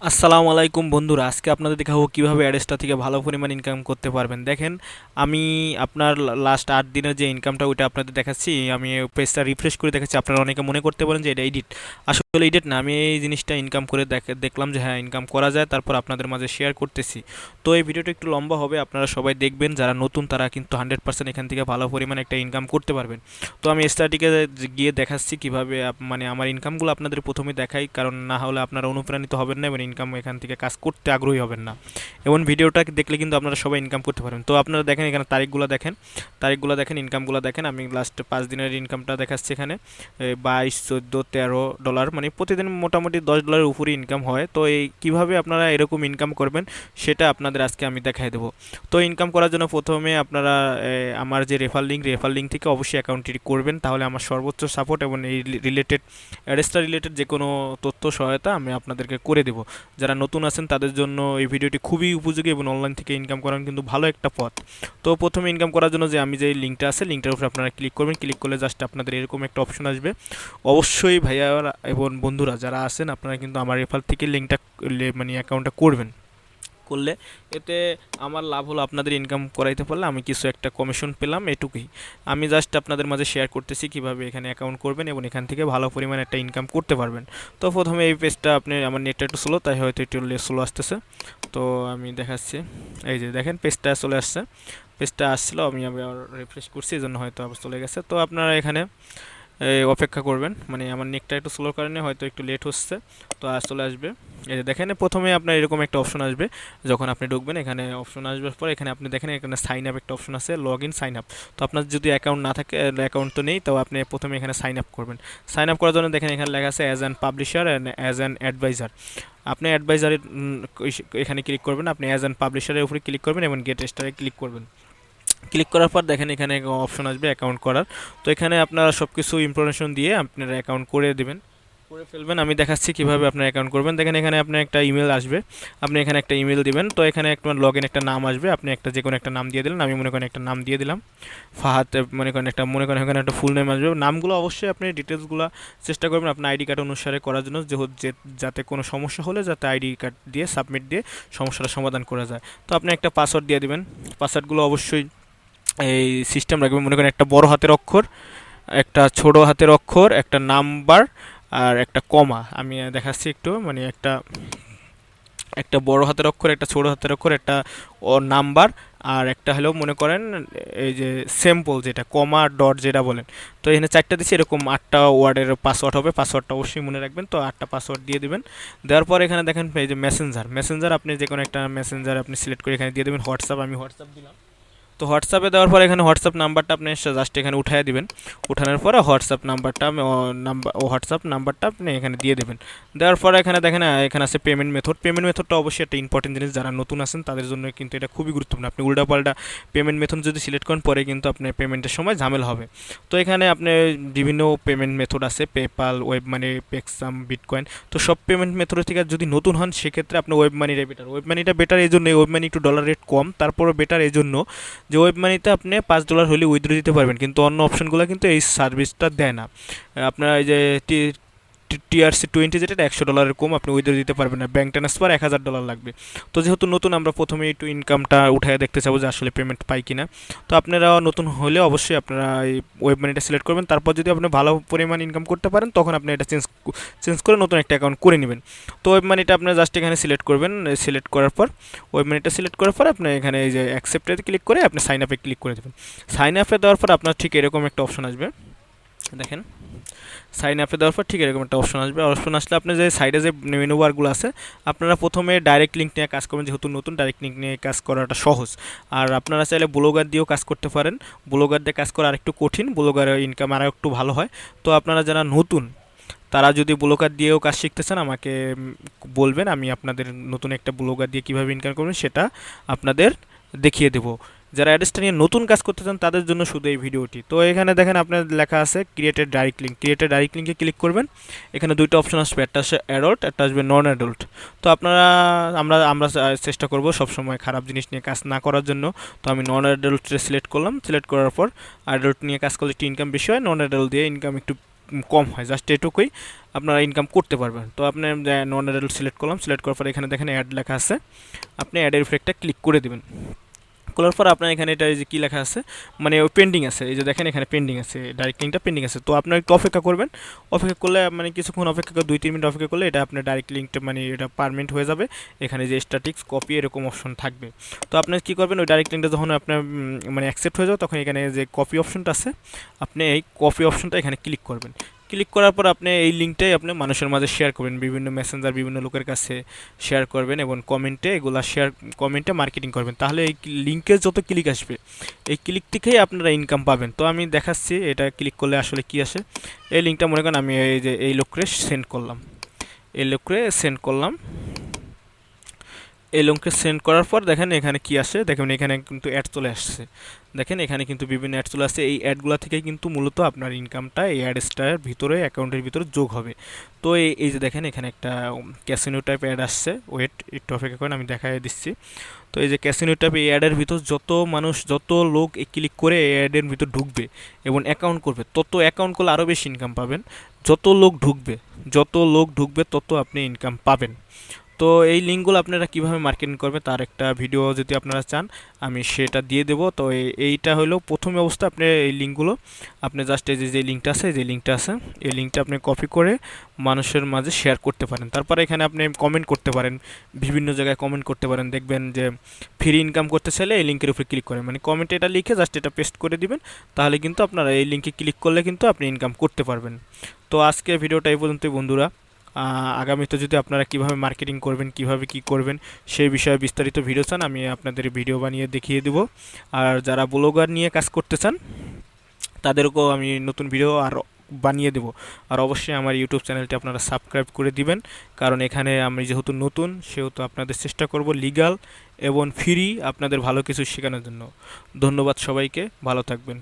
আসসালামু আলাইকুম বন্ধুরা, আজকে আপনাদের দেখাবো কিভাবে অ্যাডেস্টা থেকে ভালো পরিমাণ ইনকাম করতে পারবেন। দেখেন, আমি আপনার লাস্ট 8 দিনের যে ইনকামটা ওইটা আপনাদের দেখাচ্ছি। আমি পেজটা রিফ্রেশ করে দেখাচ্ছি। আপনারা অনেকে মনে করতে পারেন যে এটা এডিট, আসলে এডিট না। আমি এই জিনিসটা ইনকাম করে দেখলাম যে হ্যাঁ, ইনকাম করা যায়, তারপর আপনাদের মাঝে শেয়ার করতেছি। তো এই ভিডিওটা একটু লম্বা হবে, আপনারা সবাই দেখবেন। যারা নতুন তারা কিন্তু 100% এখান থেকে ভালো পরিমাণ একটা ইনকাম করতে পারবেন। তো আমি স্টার্টিংয়ে গিয়ে দেখাচ্ছি কিভাবে মানে আমার ইনকামগুলো আপনাদের প্রথমে দেখাই, কারণ না হলে আপনারা অনুপ্রাণিত হবেন না এবং ইনকাম এখান থেকে কাজ করতে আগ্রহী হবেন না। এবং ভিডিওটা দেখলে কিন্তু আপনারা সবাই ইনকাম করতে পারবেন। তো আপনারা দেখেন, এখানে তারিখগুলো দেখেন, ইনকামগুলো দেখেন। আমি লাস্ট 5 দিনের ইনকামটা দেখাচ্ছি এখানে। 22, 14, $13, মানে প্রতিদিন মোটামুটি $10 উপরে ইনকাম হয়। তো এই কীভাবে আপনারা এরকম ইনকাম করবেন সেটা আপনাদের আজকে আমি দেখাই দেবো। তো ইনকাম করার জন্য প্রথমে আপনারা আমার যে রেফার লিঙ্ক থেকে অবশ্যই অ্যাকাউন্টটি করবেন, তাহলে আমার সর্বোচ্চ সাপোর্ট এবং এই রিলেটেড অ্যাডেস্টা রিলেটেড যে কোনো তথ্য সহায়তা আমি আপনাদেরকে করে দেবো। যারা নতুন আছেন তাদের জন্য এই ভিডিওটি খুবই উপযোগী এবং অনলাইন থেকে ইনকাম করার কিন্তু ভালো একটা পথ। তো প্রথমে ইনকাম করার জন্য যে আমি যে লিঙ্কটা আছে, লিঙ্কটার উপরে আপনারা ক্লিক করবেন। ক্লিক করলে জাস্ট আপনাদের এরকম একটা অপশন আসবে। অবশ্যই ভাইয়া এবং বন্ধুরা যারা আছেন, আপনারা কিন্তু আমার রেফার থেকে লিঙ্কটা মানে অ্যাকাউন্টটা করবেন। করলে এতে আমার লাভ হলো, আপনাদের ইনকাম করাইতে পারলে আমি কিছু একটা কমিশন পেলাম, এটুকুই। আমি জাস্ট আপনাদের মাঝে শেয়ার করতেছি কিভাবে এখানে অ্যাকাউন্ট করবেন এবং এখান থেকে ভালো পরিমাণে একটা ইনকাম করতে পারবেন। তো প্রথমে এই পেজটা, আপনি, আমার নেটটা একটু স্লো, তাই হয়তো একটু স্লো আসতেছে। তো আমি দেখাচ্ছি, এই যে দেখেন পেজটা চলে আসছে। পেজটা আসছিলো, আমি আবার রিফ্রেশ করছি, এই জন্য হয়তো আবার চলে গেছে। তো আপনারা এখানে অপেক্ষা করবেন, মানে আমার নেটটা একটু স্লোর কারণে হয়তো একটু লেট হচ্ছে। তো চলে আসবে। এই যে দেখেন, প্রথমে আপনার এরকম একটা অপশন আসবে। যখন আপনি ঢুকবেন এখানে অপশন আসবে পর, এখানে আপনি দেখেন এখানে সাইন আপ একটা অপশন আছে, লগ ইন সাইন আপ। তো আপনার যদি অ্যাকাউন্ট না থাকে, অ্যাকাউন্ট তো নেই, তো আপনি প্রথমে এখানে সাইন আপ করবেন। সাইন আপ করার জন্য দেখেন এখানে লেখা আছে as an publisher and as an adviser. আপনি অ্যাডভাইজারের এখানে ক্লিক করবেন, আপনি অ্যাজ অ্যান পাবলিশারের উপরে ক্লিক করবেন এবং গেট স্টারে ক্লিক করবেন। ক্লিক করার পর দেখেন এখানে অপশন আসবে অ্যাকাউন্ট করার। তো এখানে আপনারা সব কিছু ইনফরমেশন দিয়ে আপনারা অ্যাকাউন্ট করে দেবেন, করে ফেলবেন। আমি দেখাচ্ছি কিভাবে আপনার অ্যাকাউন্ট করবেন। দেখেন এখানে আপনার একটা ইমেল আসবে, আপনি এখানে একটা ইমেল দিবেন। তো এখানে একটা লগ ইন একটা নাম আসবে, আপনি একটা যে কোনো একটা নাম দিয়ে দিলেন। আমি মনে করেন একটা নাম দিয়ে দিলাম ফাহাদ, মনে করেন এখানে একটা ফুল নেম আসবে। নামগুলো অবশ্যই আপনি ডিটেলসগুলো চেষ্টা করবেন আপনার আইডি কার্ড অনুসারে করার জন্য, যাতে কোনো সমস্যা হলে যাতে আইডি কার্ড দিয়ে সাবমিট দিয়ে সমস্যাটা সমাধান করা যায়। তো আপনি একটা পাসওয়ার্ড দিয়ে দিবেন। পাসওয়ার্ডগুলো অবশ্যই এই সিস্টেম রাখবেন। মনে করেন একটা বড় হাতের অক্ষর, একটা ছোট হাতের অক্ষর, একটা নাম্বার আর একটা কমা। আমি দেখাচ্ছি একটু, মানে একটা একটা বড় হাতের অক্ষর, একটা ছোট হাতের অক্ষর, একটা নাম্বার, আর একটা হলেও মনে করেন এই যে সিম্পল যেটা কমা ডট যেটা বলেন। তো এখানে 4টা দিচ্ছি, এরকম 8টা ওয়ার্ডের পাসওয়ার্ড হবে। পাসওয়ার্ডটা অবশ্যই মনে রাখবেন। তো 8টা পাসওয়ার্ড দিয়ে দিবেন। দেওয়ার পর এখানে দেখেন এই যে মেসেঞ্জার আপনি যে কোনো একটা মেসেঞ্জার আপনি সিলেক্ট করে এখানে দিয়ে দেবেন। হোয়াটসঅ্যাপ, আমি হোয়াটসঅ্যাপ দিলাম। তো হোয়াটসঅ্যাপে দেওয়ার পর এখানে হোয়াটসঅ্যাপ নাম্বারটা আপনি জাস্ট এখানে উঠিয়ে দিবেন। উঠানোর পরে হোয়াটসঅ্যাপ নাম্বারটা হোয়াটসঅ্যাপ নাম্বারটা আপনি এখানে দিয়ে দেবেন। দেওয়ার পরে এখানে দেখেন এখানে আছে পেমেন্ট মেথডটা অবশ্যই একটা ইম্পর্টেন্ট জিনিস। যারা নতুন আছেন তাদের জন্য কিন্তু এটা খুবই গুরুত্বপূর্ণ। আপনি উল্টাপাল্টা পেমেন্ট মেথড যদি সিলেক্ট করেন পরে কিন্তু আপনার পেমেন্টের সময় ঝামেলা হবে। তো এখানে আপনি বিভিন্ন পেমেন্ট মেথড আছে, পেপাল, ওয়েব মানি, পেক্সাম, বিটকয়েন। তো সব পেমেন্ট মেথড থেকে যদি নতুন হন সেক্ষেত্রে আপনার ওয়েব মানিটা বেটার এই জন্য। ওয়েব মানি একটু ডলার রেট কম, তারপরে বেটার এই জন্য যে ওয়েব মানিতে আপনি $5 হলে উইথড্র দিতে পারবেন, কিন্তু অন্য অপশনগুলো কিন্তু এই সার্ভিসটা দেয় না। আপনার এই যে TRC20 যেটা $100 কম আপনি উইথড্র দিতে পারবেন না। ব্যাঙ্ক ট্রান্সফার $1000 লাগবে। তো যেহেতু নতুন, আমরা প্রথমে একটু ইনকামটা উঠায় দেখতে চাবো যে আসলে পেমেন্ট পাই কিনা। তো আপনারা নতুন হলে অবশ্যই আপনারা এই ওয়েব মানিটা সিলেক্ট করবেন। তারপর যদি আপনি ভালো পরিমাণ ইনকাম করতে পারেন তখন আপনি এটা চেঞ্জ করে নতুন একটা অ্যাকাউন্ট করে নেবেন। তো ওয়েব মানিটা আপনারা জাস্ট এখানে সিলেক্ট করবেন। সিলেক্ট করার পর ওয়েব মানিটা সিলেক্ট করার পর আপনি এখানে এই যে অ্যাকসেপ্টে ক্লিক করে আপনি সাইন আপে ক্লিক করে দেবেন। সাইন আপে দেওয়ার পর আপনার ঠিক এরকম একটা অপশন আসবে। দেখেন, সাইন আপে দেওয়ার পর ঠিক এরকম একটা অপশন আসবে। অপশন আসলে আপনি যে সাইডে যে মেনু বারগুলো আছে, আপনারা প্রথমে ডাইরেক্ট লিঙ্ক নিয়ে কাজ করবেন। যেহেতু নতুন, ডাইরেক্ট লিঙ্ক নিয়ে কাজ করাটা সহজ। আর আপনারা চাইলে ব্লগার দিয়েও কাজ করতে পারেন। ব্লগার দিয়ে কাজ করা আরেকটু কঠিন, ব্লগারের ইনকাম আরও একটু ভালো হয়। তো আপনারা যারা নতুন তারা যদি ব্লগার দিয়েও কাজ শিখতে চান আমাকে বলবেন, আমি আপনাদের নতুন একটা ব্লগার দিয়ে কীভাবে ইনকাম করবেন সেটা আপনাদের দেখিয়ে দেবো। যারা অ্যাড্রেসটা নিয়ে নতুন কাজ করতে চান তাদের জন্য শুধু এই ভিডিওটি। তো এখানে দেখেন আপনার লেখা আছে ক্রিয়েটেড ডাইরেক্ট লিঙ্কে ক্লিক করবেন। এখানে দুইটা অপশন আসবে, একটা আসবে অ্যাডাল্ট, একটা আসবে নন অ্যাডাল্ট। তো আপনারা আমরা চেষ্টা করব সবসময় খারাপ জিনিস নিয়ে কাজ না করার জন্য। তো আমি নন অ্যাডাল্টে সিলেক্ট করলাম। সিলেক্ট করার পর অ্যাডাল্ট নিয়ে কাজ করলে একটু ইনকাম বেশি হয়, নন অ্যাডাল্ট দিয়ে ইনকাম একটু কম হয়, জাস্ট এটুকুই। আপনারা ইনকাম করতে পারবেন। তো আপনি নন অ্যাডাল্ট সিলেক্ট করলাম, সিলেক্ট করার পর এখানে দেখেন অ্যাড লেখা আছে, আপনি অ্যাডের উপরে একটা ক্লিক করে দিবেন। করার পর আপনার এখানে এটা এই যে কী লেখা আছে, মানে ওই পেন্ডিং আছে, এই যে দেখেন এখানে পেন্ডিং আছে, ডাইরেক্ট লিঙ্কটা পেন্ডিং আছে। তো আপনার একটু অপেক্ষা করবেন, অপেক্ষা করলে মানে কিছুক্ষণ অপেক্ষা করে 2-3 মিনিট অপেক্ষা করলে এটা আপনার ডাইরেক্ট লিঙ্কটা মানে এটা পারমানেন্ট হয়ে যাবে। এখানে যে স্ট্যাটিক্স কপি এরকম অপশন থাকবে। তো আপনি কী করবেন, ওই ডাইরেক্ট লিঙ্কটা যখন আপনার মানে অ্যাকসেপ্ট হয়ে যাবে, তখন এখানে যে কপি অপশনটা আছে, আপনি এই কপি অপশনটা এখানে ক্লিক করবেন। ক্লিক করার পর আপনি এই লিঙ্কটাই আপনি মানুষের মাঝে শেয়ার করবেন, বিভিন্ন মেসেঞ্জার বিভিন্ন লোকের কাছে শেয়ার করবেন এবং কমেন্টে এগুলা শেয়ার, কমেন্টে মার্কেটিং করবেন। তাহলে এই লিঙ্কে যত ক্লিক আসবে, এই ক্লিক থেকেই আপনারা ইনকাম পাবেন। তো আমি দেখাচ্ছি এটা ক্লিক করলে আসলে কি আসে। এই লিঙ্কটা মনে করেন আমি এই যে এই লোকরে সেন্ড করলাম, এই লোকরে সেন্ড করলাম। এই লিঙ্কে সেন্ড করার পর দেখেন এখানে কি আসে, দেখেন এখানে কিন্তু অ্যাড চলে আসছে। দেখেন এখানে কিন্তু বিভিন্ন অ্যাড চলে আসছে। এই অ্যাডগুলো থেকে কিন্তু মূলত আপনার ইনকামটা এই অ্যাডসটার ভিতরে, অ্যাকাউন্টের ভিতরে যোগ হবে। তো এই যে দেখেন এখানে একটা ক্যাসিনো টাইপ অ্যাড আসছে, ওয়েট একটু অপেক্ষা করেন আমি দেখাই দিচ্ছি। তো এই যে ক্যাসিনো টাইপ এই অ্যাডের ভিতর যত মানুষ, যত লোক এই ক্লিক করে এই অ্যাডের ভিতর ঢুকবে এবং অ্যাকাউন্ট করবে, তত অ্যাকাউন্ট করলে আরও বেশি ইনকাম পাবেন। যত লোক ঢুকবে, যত লোক ঢুকবে তত আপনি ইনকাম পাবেন। তো এই লিঙ্কগুলো আপনারা কীভাবে মার্কেটিং করবে তার একটা ভিডিও যদি আপনারা চান আমি সেটা দিয়ে দেবো। তো এইটা হলো প্রথম অবস্থা। আপনি এই লিঙ্কগুলো আপনি জাস্ট এই যে লিঙ্কটা আছে, যে লিঙ্কটা আছে, এই লিঙ্কটা আপনি কপি করে মানুষের মাঝে শেয়ার করতে পারেন। তারপরে এখানে আপনি কমেন্ট করতে পারেন, বিভিন্ন জায়গায় কমেন্ট করতে পারেন। দেখবেন যে ফ্রি ইনকাম করতে চাইলে এই লিঙ্কের উপরে ক্লিক করেন, মানে কমেন্টে এটা লিখে জাস্ট এটা পেস্ট করে দিবেন, তাহলে কিন্তু আপনারা এই লিঙ্কে ক্লিক করলে কিন্তু আপনি ইনকাম করতে পারবেন। তো আজকে ভিডিওটা এই পর্যন্তই বন্ধুরা। আগামীতে যদি আপনারা কিভাবে মার্কেটিং করবেন, কিভাবে কি করবেন সেই বিষয়ে বিস্তারিত ভিডিও চান, আমি আপনাদের ভিডিও বানিয়ে দেখিয়ে দেব। আর যারা ব্লগার নিয়ে কাজ করতে চান তাদেরকেও আমি নতুন ভিডিও আর বানিয়ে দেব। আর অবশ্যই আমার ইউটিউব চ্যানেলটি আপনারা সাবস্ক্রাইব করে দিবেন, কারণ এখানে আমি যেহেতু নতুন সেহেতু আপনাদের চেষ্টা করব লিগ্যাল এবং ফ্রি আপনাদের ভালো কিছু শেখানোর জন্য। ধন্যবাদ সবাইকে, ভালো থাকবেন।